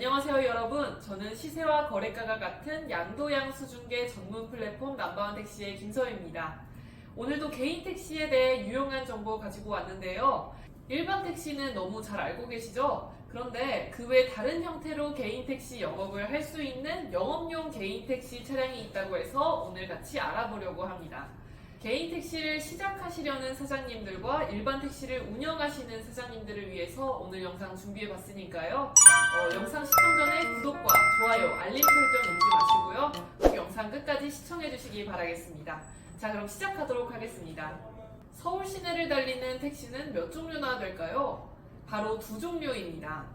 안녕하세요 여러분. 저는 시세와 거래가가 같은 양도양수 중개 전문 플랫폼 넘버원 택시의 김서희입니다. 오늘도 개인 택시에 대해 유용한 정보 가지고 왔는데요. 일반 택시는 너무 잘 알고 계시죠? 그런데 그 외 다른 형태로 개인 택시 영업을 할 수 있는 영업용 개인 택시 차량이 있다고 해서 오늘 같이 알아보려고 합니다. 개인 택시를 시작하시려는 사장님들과 일반 택시를 운영하시는 사장님들을 위해서 오늘 영상 준비해 봤으니까요. 영상 시청 전에 구독과 좋아요, 알림 설정 잊지 마시고요. 꼭 영상 끝까지 시청해 주시기 바라겠습니다. 자, 그럼 시작하도록 하겠습니다. 서울 시내를 달리는 택시는 몇 종류나 될까요? 바로 두 종류입니다.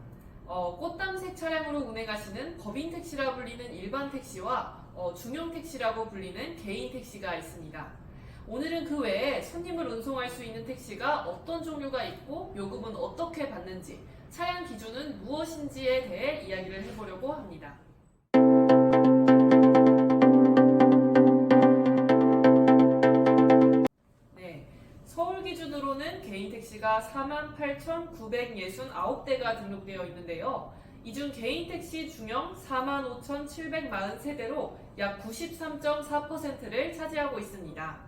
꽃담색 차량으로 운행하시는 법인 택시라 불리는 일반 택시와 중형 택시라고 불리는 개인 택시가 있습니다. 오늘은 그 외에 손님을 운송할 수 있는 택시가 어떤 종류가 있고 요금은 어떻게 받는지, 차량 기준은 무엇인지에 대해 이야기를 해보려고 합니다. 네, 서울 기준으로는 개인 택시가 48,969대가 등록되어 있는데요. 이 중 개인 택시 중형 45,743대로 약 93.4%를 차지하고 있습니다.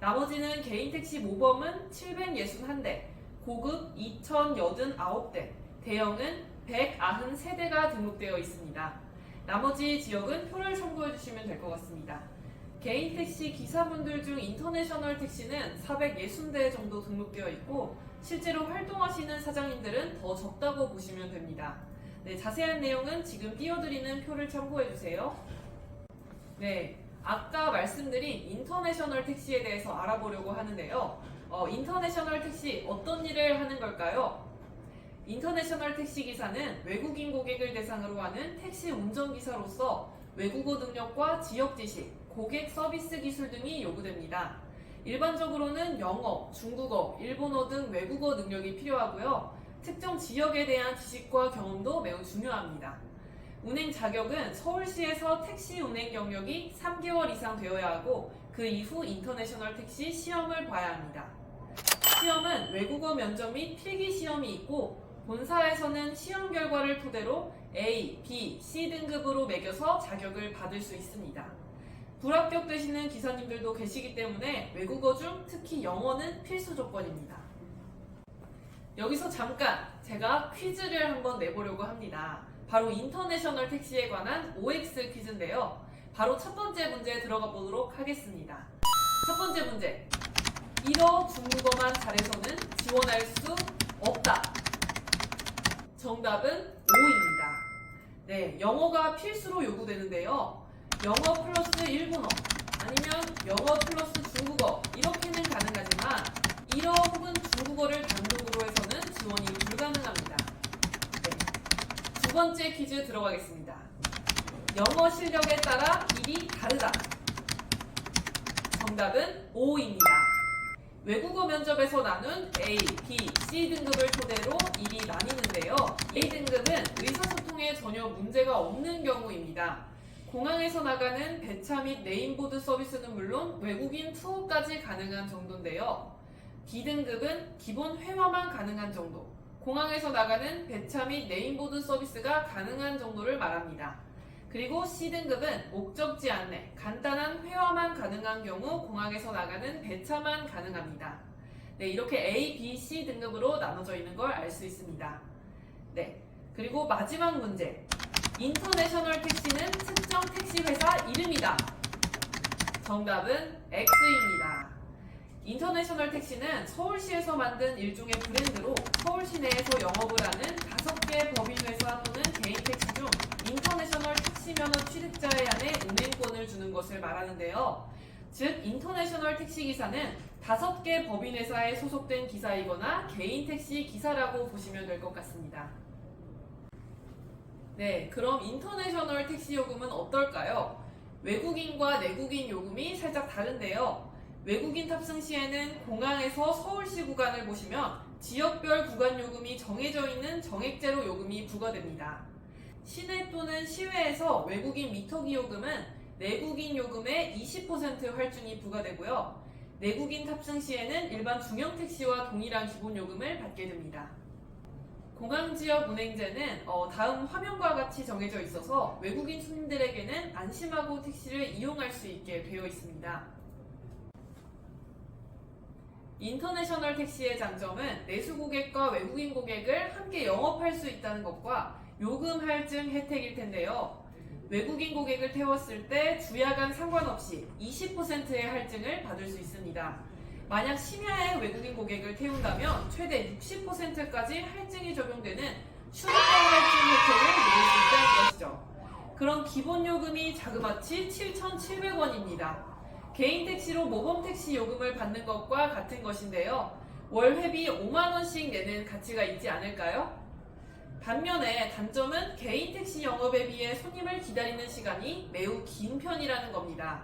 나머지는 개인 택시 모범은 761대, 고급 2,089대, 대형은 193대가 등록되어 있습니다. 나머지 지역은 표를 참고해 주시면 될 것 같습니다. 개인 택시 기사분들 중 인터내셔널 택시는 460대 정도 등록되어 있고 실제로 활동하시는 사장님들은 더 적다고 보시면 됩니다. 네, 자세한 내용은 지금 띄워드리는 표를 참고해 주세요. 네. 아까 말씀드린 인터내셔널 택시에 대해서 알아보려고 하는데요. 인터내셔널 택시 어떤 일을 하는 걸까요? 인터내셔널 택시 기사는 외국인 고객을 대상으로 하는 택시 운전기사로서 외국어 능력과 지역 지식, 고객 서비스 기술 등이 요구됩니다. 일반적으로는 영어, 중국어, 일본어 등 외국어 능력이 필요하고요. 특정 지역에 대한 지식과 경험도 매우 중요합니다. 운행 자격은 서울시에서 택시 운행 경력이 3개월 이상 되어야 하고 그 이후 인터내셔널 택시 시험을 봐야 합니다. 시험은 외국어 면접 및 필기 시험이 있고 본사에서는 시험 결과를 토대로 A, B, C 등급으로 매겨서 자격을 받을 수 있습니다. 불합격되시는 기사님들도 계시기 때문에 외국어 중 특히 영어는 필수 조건입니다. 여기서 잠깐 제가 퀴즈를 한번 내보려고 합니다. 바로 인터내셔널 택시에 관한 OX 퀴즈인데요. 바로 첫 번째 문제에 들어가 보도록 하겠습니다. 첫 번째 문제. 일어 중국어만 잘해서는 지원할 수 없다. 정답은 O입니다. 네, 영어가 필수로 요구되는데요. 영어 플러스 일본어 아니면 영어 플러스 중국어 이렇게는 가능하지만 일어 혹은 중국어를 단독으로 해서는 지원이 불가능합니다. 두 번째 퀴즈 들어가겠습니다. 영어 실력에 따라 일이 다르다. 정답은 O입니다. 외국어 면접에서 나눈 A, B, C 등급을 토대로 일이 나뉘는데요. A 등급은 의사소통에 전혀 문제가 없는 경우입니다. 공항에서 나가는 배차 및 네임보드 서비스는 물론 외국인 투어까지 가능한 정도인데요. B 등급은 기본 회화만 가능한 정도. 공항에서 나가는 배차 및 네임보드 서비스가 가능한 정도를 말합니다. 그리고 C등급은 목적지 안내, 간단한 회화만 가능한 경우 공항에서 나가는 배차만 가능합니다. 네, 이렇게 A, B, C 등급으로 나눠져 있는 걸 알 수 있습니다. 네, 그리고 마지막 문제. 인터내셔널 택시는 특정 택시 회사 이름이다. 정답은 X입니다. 인터내셔널 택시는 서울시에서 만든 일종의 브랜드로 서울시 내에서 영업을 하는 5개 법인회사 또는 개인 택시 중 인터내셔널 택시 면허 취득자에 한해 운행권을 주는 것을 말하는데요. 즉, 인터내셔널 택시 기사는 5개 법인회사에 소속된 기사이거나 개인 택시 기사라고 보시면 될 것 같습니다. 네, 그럼 인터내셔널 택시 요금은 어떨까요? 외국인과 내국인 요금이 살짝 다른데요. 외국인 탑승 시에는 공항에서 서울시 구간을 보시면 지역별 구간 요금이 정해져 있는 정액제로 요금이 부과됩니다. 시내 또는 시외에서 외국인 미터기 요금은 내국인 요금의 20% 할증이 부과되고요. 내국인 탑승 시에는 일반 중형 택시와 동일한 기본 요금을 받게 됩니다. 공항지역 운행제는 다음 화면과 같이 정해져 있어서 외국인 손님들에게는 안심하고 택시를 이용할 수 있게 되어 있습니다. 인터내셔널 택시의 장점은 내수 고객과 외국인 고객을 함께 영업할 수 있다는 것과 요금 할증 혜택일 텐데요. 외국인 고객을 태웠을 때 주야간 상관없이 20%의 할증을 받을 수 있습니다. 만약 심야에 외국인 고객을 태운다면 최대 60%까지 할증이 적용되는 슈퍼 할증 혜택을 누릴 수 있다는 것이죠. 그럼 기본 요금이 자그마치 7,700원입니다. 개인 택시로 모범 택시 요금을 받는 것과 같은 것인데요. 월 회비 5만원씩 내는 가치가 있지 않을까요? 반면에 단점은 개인 택시 영업에 비해 손님을 기다리는 시간이 매우 긴 편이라는 겁니다.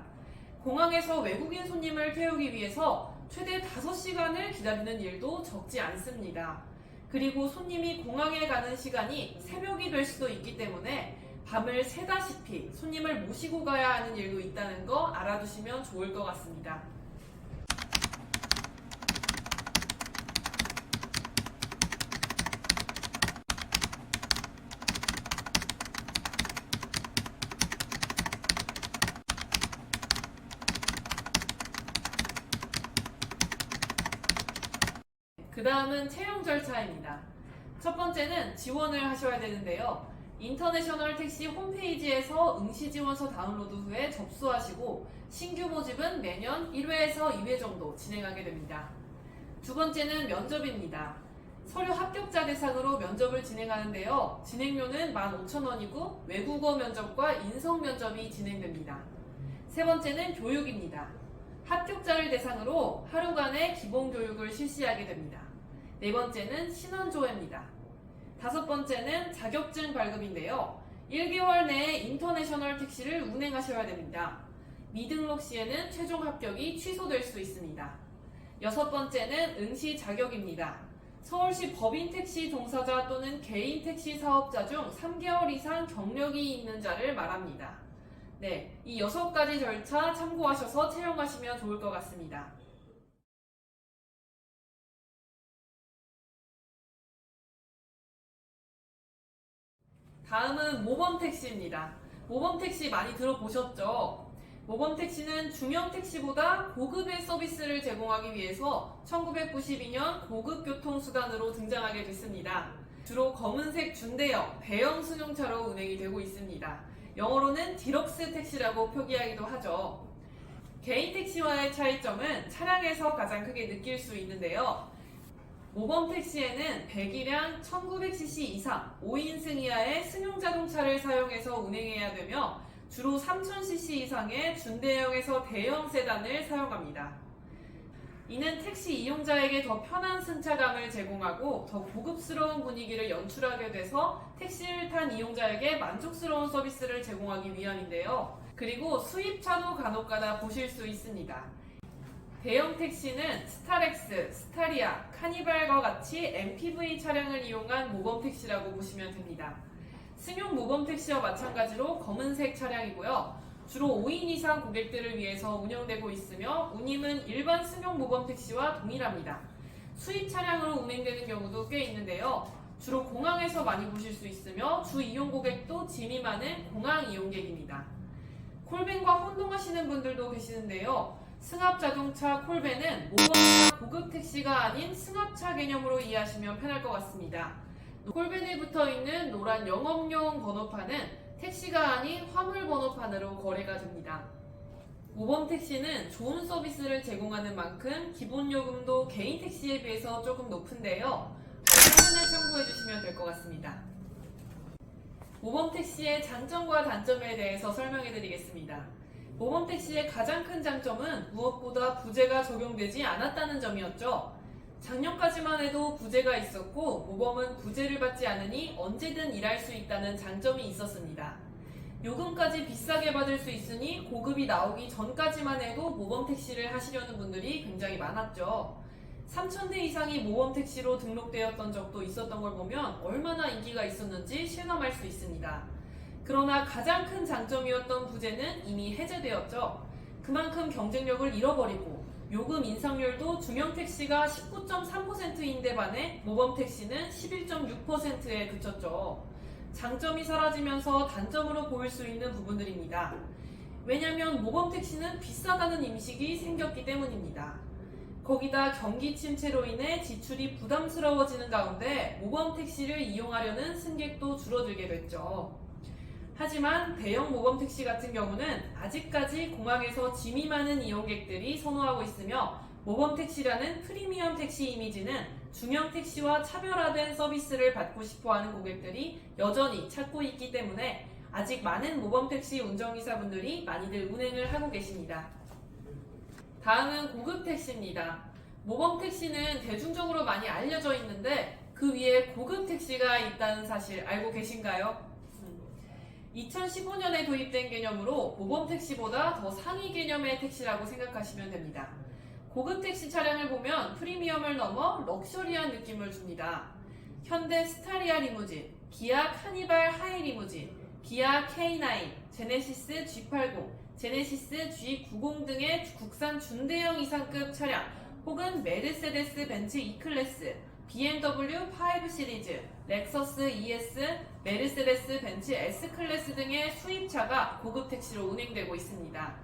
공항에서 외국인 손님을 태우기 위해서 최대 5시간을 기다리는 일도 적지 않습니다. 그리고 손님이 공항에 가는 시간이 새벽이 될 수도 있기 때문에 밤을 새다시피 손님을 모시고 가야 하는 일도 있다는 거 알아두시면 좋을 것 같습니다. 그 다음은 채용 절차입니다. 첫 번째는 지원을 하셔야 되는데요. 인터내셔널 택시 홈페이지에서 응시지원서 다운로드 후에 접수하시고 신규 모집은 매년 1회에서 2회 정도 진행하게 됩니다. 두 번째는 면접입니다. 서류 합격자 대상으로 면접을 진행하는데요. 진행료는 15,000원이고 외국어 면접과 인성 면접이 진행됩니다. 세 번째는 교육입니다. 합격자를 대상으로 하루간의 기본 교육을 실시하게 됩니다. 네 번째는 신원조회입니다. 다섯 번째는 자격증 발급인데요. 1개월 내에 인터내셔널 택시를 운행하셔야 됩니다. 미등록 시에는 최종 합격이 취소될 수 있습니다. 여섯 번째는 응시 자격입니다. 서울시 법인 택시 종사자 또는 개인 택시 사업자 중 3개월 이상 경력이 있는 자를 말합니다. 네, 이 6가지 절차 참고하셔서 채용하시면 좋을 것 같습니다. 다음은 모범택시입니다. 모범택시 많이 들어보셨죠? 모범택시는 중형택시보다 고급의 서비스를 제공하기 위해서 1992년 고급교통수단으로 등장하게 됐습니다. 주로 검은색 준대형, 대형 승용차로 운행이 되고 있습니다. 영어로는 디럭스 택시라고 표기하기도 하죠. 개인 택시와의 차이점은 차량에서 가장 크게 느낄 수 있는데요. 모범 택시에는 배기량 1900cc 이상 5인승 이하의 승용 자동차를 사용해서 운행해야 되며 주로 3000cc 이상의 준대형에서 대형 세단을 사용합니다. 이는 택시 이용자에게 더 편한 승차감을 제공하고 더 고급스러운 분위기를 연출하게 돼서 택시를 탄 이용자에게 만족스러운 서비스를 제공하기 위함인데요. 그리고 수입차도 간혹가다 보실 수 있습니다. 대형 택시는 스타렉스, 스타리아, 카니발과 같이 MPV 차량을 이용한 모범 택시라고 보시면 됩니다. 승용 모범 택시와 마찬가지로 검은색 차량이고요. 주로 5인 이상 고객들을 위해서 운영되고 있으며 운임은 일반 승용 모범 택시와 동일합니다. 수입 차량으로 운행되는 경우도 꽤 있는데요. 주로 공항에서 많이 보실 수 있으며 주 이용 고객도 짐이 많은 공항 이용객입니다. 콜밴과 혼동하시는 분들도 계시는데요. 승합자동차 콜밴은 모범차 고급 택시가 아닌 승합차 개념으로 이해하시면 편할 것 같습니다. 콜밴에 붙어있는 노란 영업용 번호판은 택시가 아닌 화물 번호판으로 거래가 됩니다. 모범 택시는 좋은 서비스를 제공하는 만큼 기본 요금도 개인 택시에 비해서 조금 높은데요. 화면을 참고해 주시면 될 것 같습니다. 모범 택시의 장점과 단점에 대해서 설명해 드리겠습니다. 모범 택시의 가장 큰 장점은 무엇보다 부재가 적용되지 않았다는 점이었죠. 작년까지만 해도 부재가 있었고 모범은 부재를 받지 않으니 언제든 일할 수 있다는 장점이 있었습니다. 요금까지 비싸게 받을 수 있으니 고급이 나오기 전까지만 해도 모범 택시를 하시려는 분들이 굉장히 많았죠. 3,000대 이상이 모범 택시로 등록되었던 적도 있었던 걸 보면 얼마나 인기가 있었는지 실감할 수 있습니다. 그러나 가장 큰 장점이었던 부재는 이미 해제되었죠. 그만큼 경쟁력을 잃어버리고 요금 인상률도 중형택시가 19.3%인데 반해 모범택시는 11.6%에 그쳤죠. 장점이 사라지면서 단점으로 보일 수 있는 부분들입니다. 왜냐하면 모범택시는 비싸다는 인식이 생겼기 때문입니다. 거기다 경기 침체로 인해 지출이 부담스러워지는 가운데 모범택시를 이용하려는 승객도 줄어들게 됐죠. 하지만 대형 모범택시 같은 경우는 아직까지 공항에서 짐이 많은 이용객들이 선호하고 있으며 모범택시라는 프리미엄 택시 이미지는 중형택시와 차별화된 서비스를 받고 싶어하는 고객들이 여전히 찾고 있기 때문에 아직 많은 모범택시 운전기사분들이 많이들 운행을 하고 계십니다. 다음은 고급택시입니다. 모범택시는 대중적으로 많이 알려져 있는데 그 위에 고급택시가 있다는 사실 알고 계신가요? 2015년에 도입된 개념으로 모범택시보다 더 상위 개념의 택시라고 생각하시면 됩니다. 고급택시 차량을 보면 프리미엄을 넘어 럭셔리한 느낌을 줍니다. 현대 스타리아 리무진, 기아 카니발 하이 리무진, 기아 K9, 제네시스 G80, 제네시스 G90 등의 국산 준대형 이상급 차량 혹은 메르세데스 벤츠 E클래스, BMW 5 시리즈, 렉서스 ES, 메르세데스 벤츠 S클래스 등의 수입차가 고급택시로 운행되고 있습니다.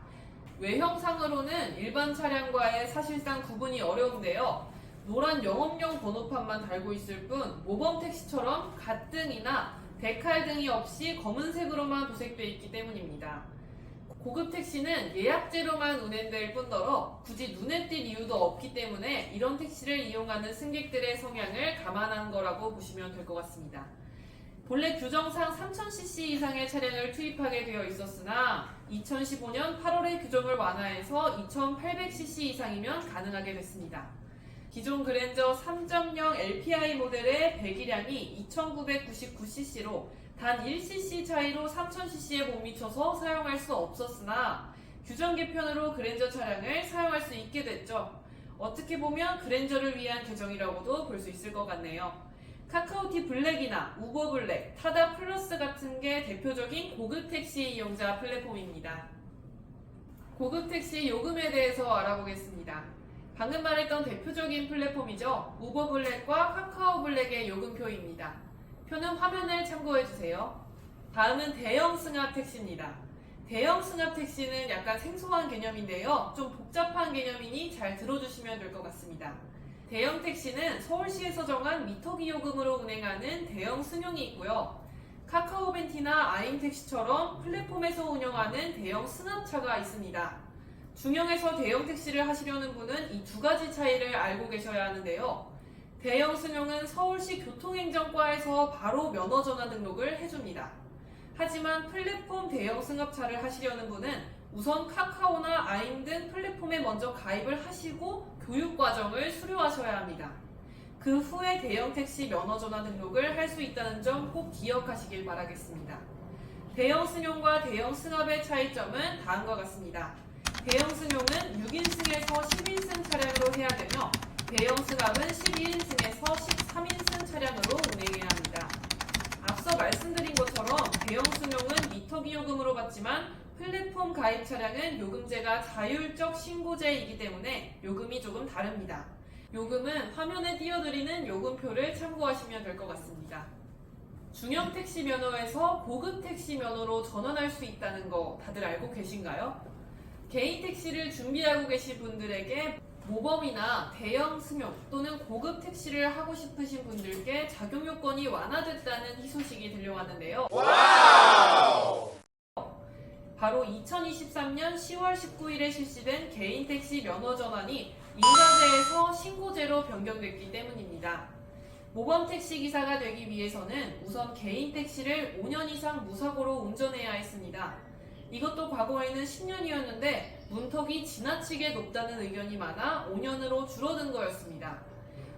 외형상으로는 일반 차량과의 사실상 구분이 어려운데요. 노란 영업용 번호판만 달고 있을 뿐 모범택시처럼 갓등이나 데칼 등이 없이 검은색으로만 도색되어 있기 때문입니다. 고급택시는 예약제로만 운행될 뿐더러 굳이 눈에 띌 이유도 없기 때문에 이런 택시를 이용하는 승객들의 성향을 감안한 거라고 보시면 될 것 같습니다. 본래 규정상 3000cc 이상의 차량을 투입하게 되어 있었으나 2015년 8월에 규정을 완화해서 2800cc 이상이면 가능하게 됐습니다. 기존 그랜저 3.0 LPI 모델의 배기량이 2999cc로 단 1cc 차이로 3000cc에 못 미쳐서 사용할 수 없었으나 규정 개편으로 그랜저 차량을 사용할 수 있게 됐죠. 어떻게 보면 그랜저를 위한 개정이라고도 볼 수 있을 것 같네요. 카카오티 블랙이나 우버 블랙, 타다 플러스 같은 게 대표적인 고급택시 이용자 플랫폼입니다. 고급택시 요금에 대해서 알아보겠습니다. 방금 말했던 대표적인 플랫폼이죠. 우버 블랙과 카카오 블랙의 요금표입니다. 표는 화면을 참고해주세요. 다음은 대형 승합 택시입니다. 대형 승합 택시는 약간 생소한 개념인데요. 좀 복잡한 개념이니 잘 들어주시면 될 것 같습니다. 대형 택시는 서울시에서 정한 미터기 요금으로 운행하는 대형 승용이 있고요. 카카오벤티나 아임택시처럼 플랫폼에서 운영하는 대형 승합차가 있습니다. 중형에서 대형 택시를 하시려는 분은 이 두 가지 차이를 알고 계셔야 하는데요. 대형 승용은 서울시 교통행정과에서 바로 면허 전환 등록을 해줍니다. 하지만 플랫폼 대형 승합차를 하시려는 분은 우선 카카오나 아임 등 플랫폼에 먼저 가입을 하시고 교육 과정을 수료하셔야 합니다. 그 후에 대형 택시 면허 전환 등록을 할 수 있다는 점 꼭 기억하시길 바라겠습니다. 대형 승용과 대형 승합의 차이점은 다음과 같습니다. 대형 승용은 6인승에서 10인승 차량으로 해야 되며 대형 승합은 11인승에서 13인승 차량으로 운행해야 합니다. 앞서 말씀드린 것처럼 대형 승용은 미터기 요금으로 받지만 플랫폼 가입 차량은 요금제가 자율적 신고제이기 때문에 요금이 조금 다릅니다. 요금은 화면에 띄워드리는 요금표를 참고하시면 될 것 같습니다. 중형 택시 면허에서 고급 택시 면허로 전환할 수 있다는 거 다들 알고 계신가요? 개인 택시를 준비하고 계신 분들에게 모범이나 대형 승용 또는 고급 택시를 하고 싶으신 분들께 작용 요건이 완화됐다는 희소식이 들려왔는데요. 와우! 바로 2023년 10월 19일에 실시된 개인 택시 면허 전환이 인가제에서 신고제로 변경됐기 때문입니다. 모범 택시 기사가 되기 위해서는 우선 개인 택시를 5년 이상 무사고로 운전해야 했습니다. 이것도 과거에는 10년이었는데 문턱이 지나치게 높다는 의견이 많아 5년으로 줄어든 거였습니다.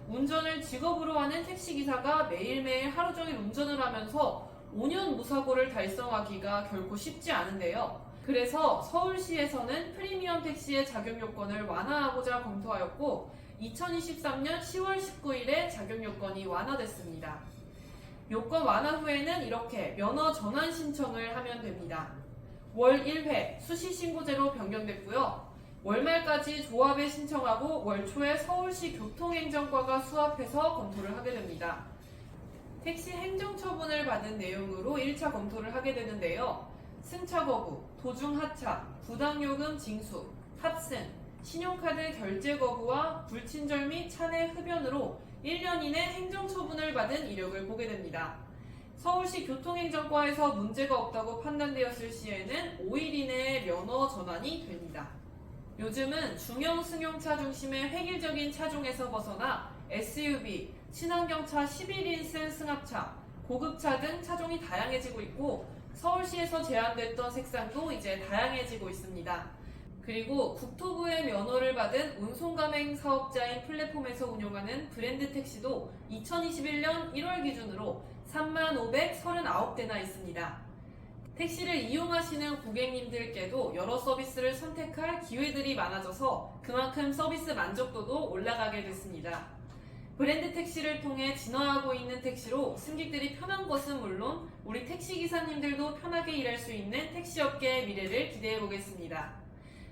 운전을 직업으로 하는 택시기사가 매일매일 하루 종일 운전을 하면서 5년 무사고를 달성하기가 결코 쉽지 않은데요. 그래서 서울시에서는 프리미엄 택시의 작용 요건을 완화하고자 검토하였고 2023년 10월 19일에 작용 요건이 완화됐습니다. 요건 완화 후에는 이렇게 면허 전환 신청을 하면 됩니다. 월 1회 수시신고제로 변경됐고요. 월말까지 조합에 신청하고 월 초에 서울시 교통행정과가 수합해서 검토를 하게 됩니다. 택시 행정처분을 받은 내용으로 1차 검토를 하게 되는데요. 승차 거부, 도중 하차, 부당요금 징수, 탑승, 신용카드 결제 거부와 불친절 및 차내 흡연으로 1년 이내 행정처분을 받은 이력을 보게 됩니다. 서울시 교통행정과에서 문제가 없다고 판단되었을 시에는 5일 이내에 면허 전환이 됩니다. 요즘은 중형 승용차 중심의 획일적인 차종에서 벗어나 SUV, 친환경차 11인승 승합차, 고급차 등 차종이 다양해지고 있고 서울시에서 제한됐던 색상도 이제 다양해지고 있습니다. 그리고 국토부의 면허를 받은 운송가맹 사업자인 플랫폼에서 운영하는 브랜드 택시도 2021년 1월 기준으로 3539대나 있습니다. 택시를 이용하시는 고객님들께도 여러 서비스를 선택할 기회들이 많아져서 그만큼 서비스 만족도도 올라가게 됐습니다. 브랜드 택시를 통해 진화하고 있는 택시로 승객들이 편한 것은 물론 우리 택시기사님들도 편하게 일할 수 있는 택시업계의 미래를 기대해 보겠습니다.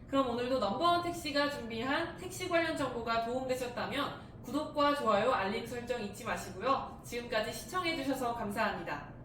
그럼 오늘도 넘버원 택시가 준비한 택시 관련 정보가 도움되셨다면 구독과 좋아요, 알림 설정 잊지 마시고요. 지금까지 시청해주셔서 감사합니다.